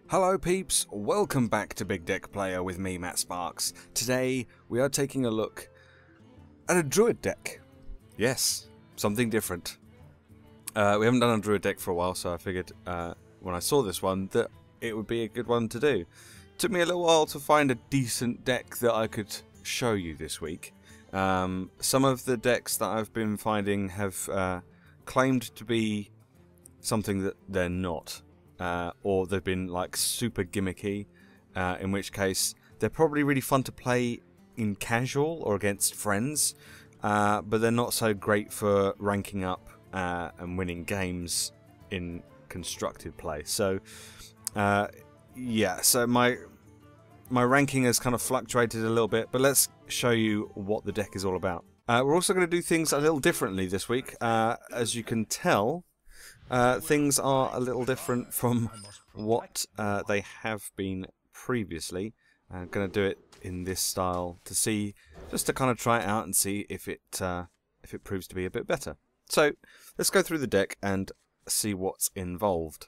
Hello peeps, welcome back to Big Deck Player with me, Matt Sparks. Today we are taking a look at a Druid deck. Yes, something different. We haven't done a Druid deck for a while, so I figured when I saw this one that it would be a good one to do. Took me a little while to find a decent deck that I could show you this week. Some of the decks that I've been finding have claimed to be something that they're not. Or they've been like super gimmicky, in which case they're probably really fun to play in casual or against friends, but they're not so great for ranking up and winning games in constructed play. So yeah, so my ranking has kind of fluctuated a little bit, but let's show you what the deck is all about. We're also going to do things a little differently this week. As you can tell, things are a little different from what they have been previously. I'm going to do it in this style to see, just to kind of try it out and see if it proves to be a bit better. So let's go through the deck and see what's involved.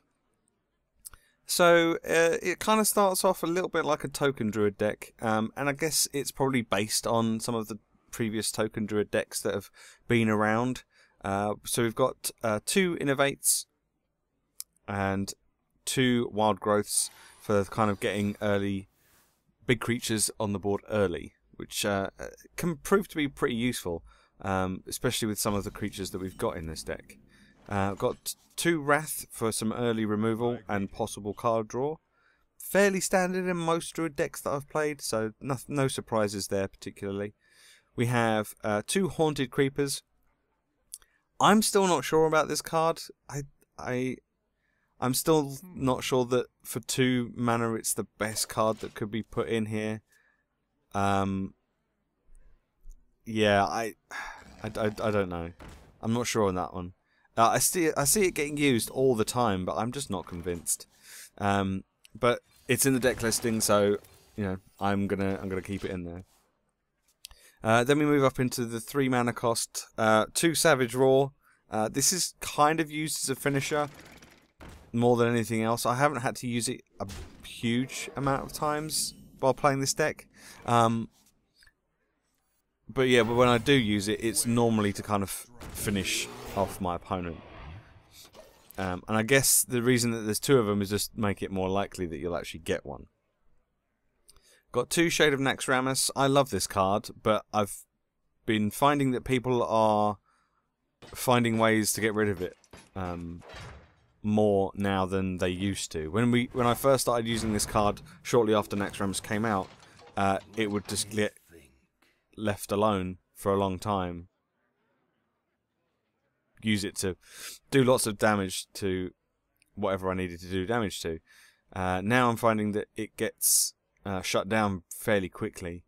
So it kind of starts off a little bit like a token druid deck, and I guess it's probably based on some of the previous token druid decks that have been around. So we've got 2 innovates and 2 wild growths for kind of getting early big creatures on the board early, which can prove to be pretty useful, especially with some of the creatures that we've got in this deck. I've got 2 Wrath for some early removal and possible card draw. Fairly standard in most druid decks that I've played, so no surprises there particularly. We have 2 Haunted Creepers. I'm still not sure about this card. I'm still not sure that for 2 mana it's the best card that could be put in here. Yeah, I don't know. I'm not sure on that one. I see it getting used all the time, but I'm just not convinced. But it's in the deck listing, so you know I'm gonna keep it in there. Then we move up into the 3 mana cost, 2 Savage Roar. This is kind of used as a finisher more than anything else. I haven't had to use it a huge amount of times while playing this deck. But yeah, but when I do use it, it's normally to kind of finish off my opponent. And I guess the reason that there's 2 of them is just make it more likely that you'll actually get one. Got 2 Shade of Naxxramas. I love this card, but I've been finding that people are finding ways to get rid of it more now than they used to. When I first started using this card shortly after Naxxramas came out, it would just get left alone for a long time. Use it to do lots of damage to whatever I needed to do damage to. Now I'm finding that it gets shut down fairly quickly,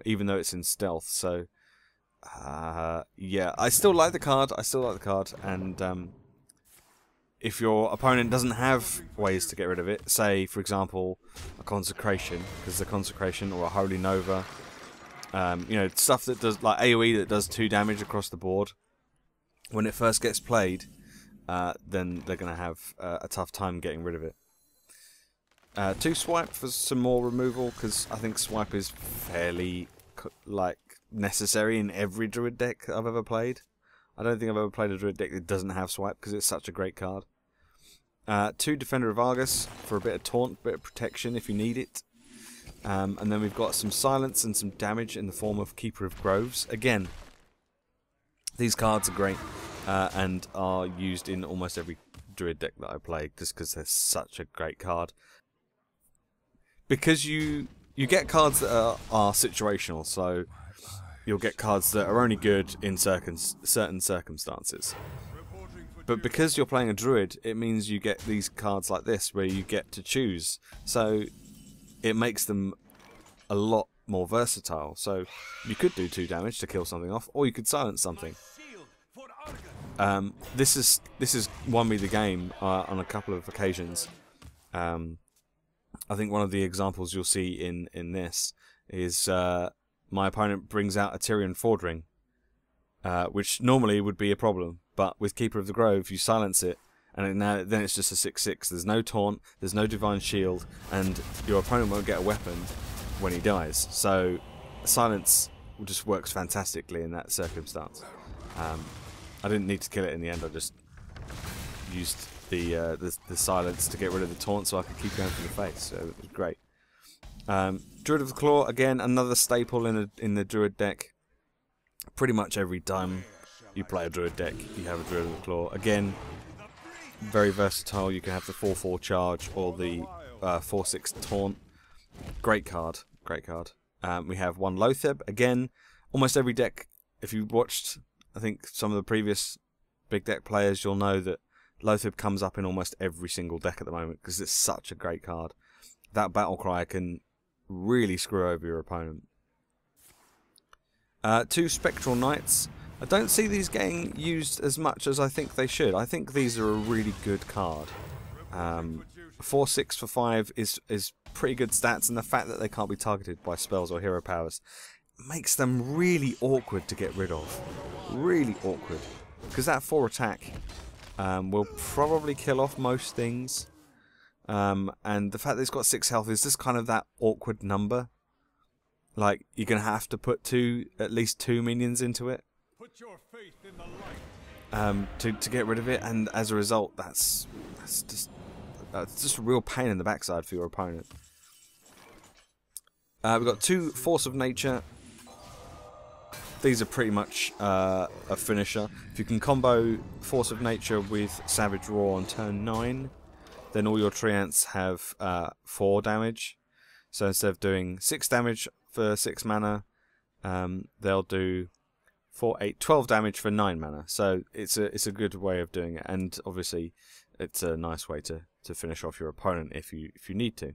even though it's in stealth. So yeah, I still like the card. And if your opponent doesn't have ways to get rid of it, say for example a Consecration, because the Consecration, or a Holy Nova, you know, stuff that does like AoE that does 2 damage across the board. When it first gets played, then they're going to have a tough time getting rid of it. 2 Swipe for some more removal, because I think Swipe is fairly like necessary in every Druid deck I've ever played. I don't think I've ever played a Druid deck that doesn't have Swipe, because it's such a great card. 2 Defender of Argus for a bit of taunt, bit of protection if you need it. And then we've got some silence and some damage in the form of Keeper of Groves. Again, these cards are great and are used in almost every Druid deck that I play, just because they're such a great card. Because you get cards that are situational, so you'll get cards that are only good in certain circumstances. But because you're playing a Druid, it means you get these cards like this, where you get to choose. So it makes them a lot more versatile. So you could do 2 damage to kill something off, or you could silence something. This has won me the game on a couple of occasions. I think one of the examples you'll see in this is my opponent brings out a Tyrion Fordring, which normally would be a problem, but with Keeper of the Grove you silence it, and then it's just a 6/6. There's no taunt, there's no divine shield, and your opponent won't get a weapon when he dies. So silence just works fantastically in that circumstance. I didn't need to kill it in the end. I just used the silence to get rid of the taunt so I could keep going for the face. So it was great. Druid of the Claw, again, another staple in the Druid deck. Pretty much every time you play a Druid deck, you have a Druid of the Claw. Again, very versatile. You can have the 4/4 charge or the 4/6 taunt. Great card. Great card. We have one Lotheb. Again, almost every deck, if you watched, I think, some of the previous big deck players, you'll know that Lotheb comes up in almost every single deck at the moment because it's such a great card. That battle cry can really screw over your opponent. 2 Spectral Knights. I don't see these getting used as much as I think they should. I think these are a really good card. 4/6 for 5 is pretty good stats, and the fact that they can't be targeted by spells or hero powers makes them really awkward to get rid of. Really awkward. Because that 4 attack will probably kill off most things. And the fact that it's got 6 health is just kind of that awkward number. Like, you're going to have to put at least two minions into it to get rid of it, and as a result, that's just a real pain in the backside for your opponent. We've got 2 Force of Nature. These are pretty much a finisher. If you can combo Force of Nature with Savage Roar on turn 9, then all your Treants have 4 damage. So instead of doing 6 damage for 6 mana, they'll do 4, 8, 12 damage for 9 mana. So it's a good way of doing it, and obviously it's a nice way to finish off your opponent if you need to.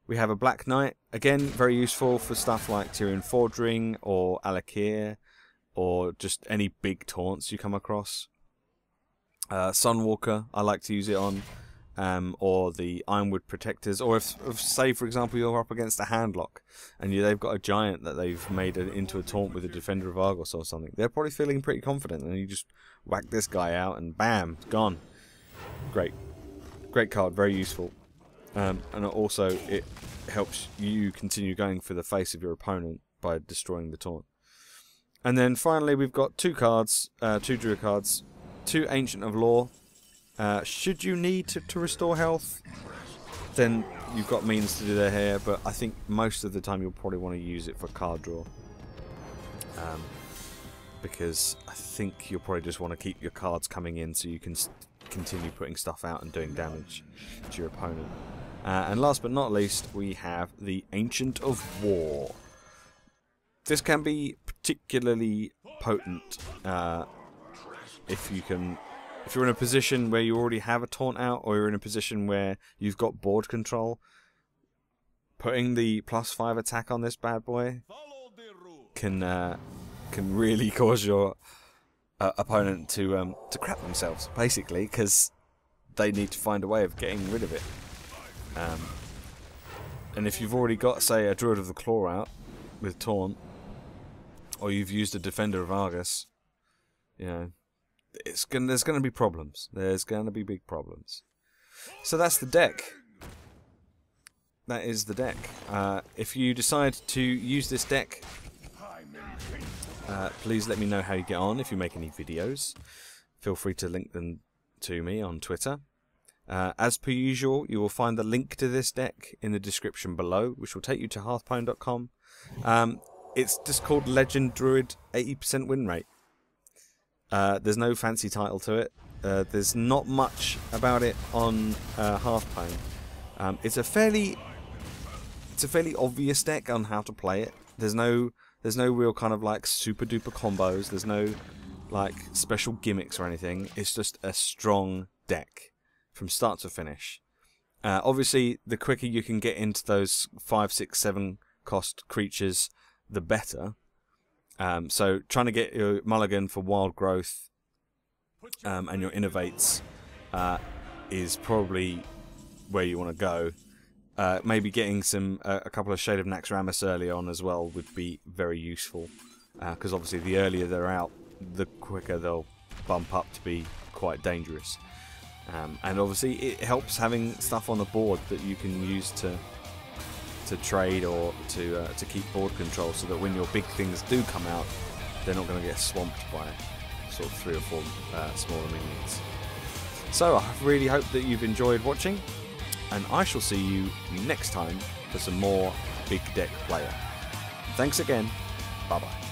We have a Black Knight, again very useful for stuff like Tyrion Fordring or Alakir, or just any big taunts you come across. Sunwalker, I like to use it on. Or the Ironwood Protectors, or if say for example you're up against a handlock and they've got a giant that they've made into a taunt with a Defender of Argos or something, they're probably feeling pretty confident, and you just whack this guy out and bam, it's gone. Great card, very useful, and also it helps you continue going for the face of your opponent by destroying the taunt. And then finally we've got 2 cards, 2 Druid cards, 2 Ancient of Lore. Should you need to restore health, then you've got means to do that here, but I think most of the time you'll probably want to use it for card draw. Because I think you'll probably just want to keep your cards coming in so you can continue putting stuff out and doing damage to your opponent. And last but not least, we have the Ancient of War. This can be particularly potent if you're in a position where you already have a taunt out, or you're in a position where you've got board control. Putting the +5 attack on this bad boy can really cause your opponent to crap themselves, basically, because they need to find a way of getting rid of it. And if you've already got, say, a Druid of the Claw out with taunt, or you've used a Defender of Argus, you know, there's going to be problems. There's going to be big problems. So that's the deck. That is the deck. If you decide to use this deck, please let me know how you get on. If you make any videos, feel free to link them to me on Twitter. As per usual, you will find the link to this deck in the description below, which will take you to hearthstone.com. It's just called Legend Druid 80% win rate. There's no fancy title to it. There's not much about it on Hearthstone. It's a fairly obvious deck on how to play it. There's no real kind of like super duper combos. There's no like special gimmicks or anything. It's just a strong deck from start to finish. Obviously, the quicker you can get into those 5, 6, 7 cost creatures, the better. So trying to get your mulligan for wild growth and your innovates is probably where you want to go. Maybe getting a couple of Shade of Naxxramas early on as well would be very useful, because obviously the earlier they're out, the quicker they'll bump up to be quite dangerous. And obviously it helps having stuff on the board that you can use to trade or to keep board control, so that when your big things do come out, they're not going to get swamped by sort of 3 or 4 smaller minions. So I really hope that you've enjoyed watching, and I shall see you next time for some more Big Deck Playa. Thanks again. Bye bye.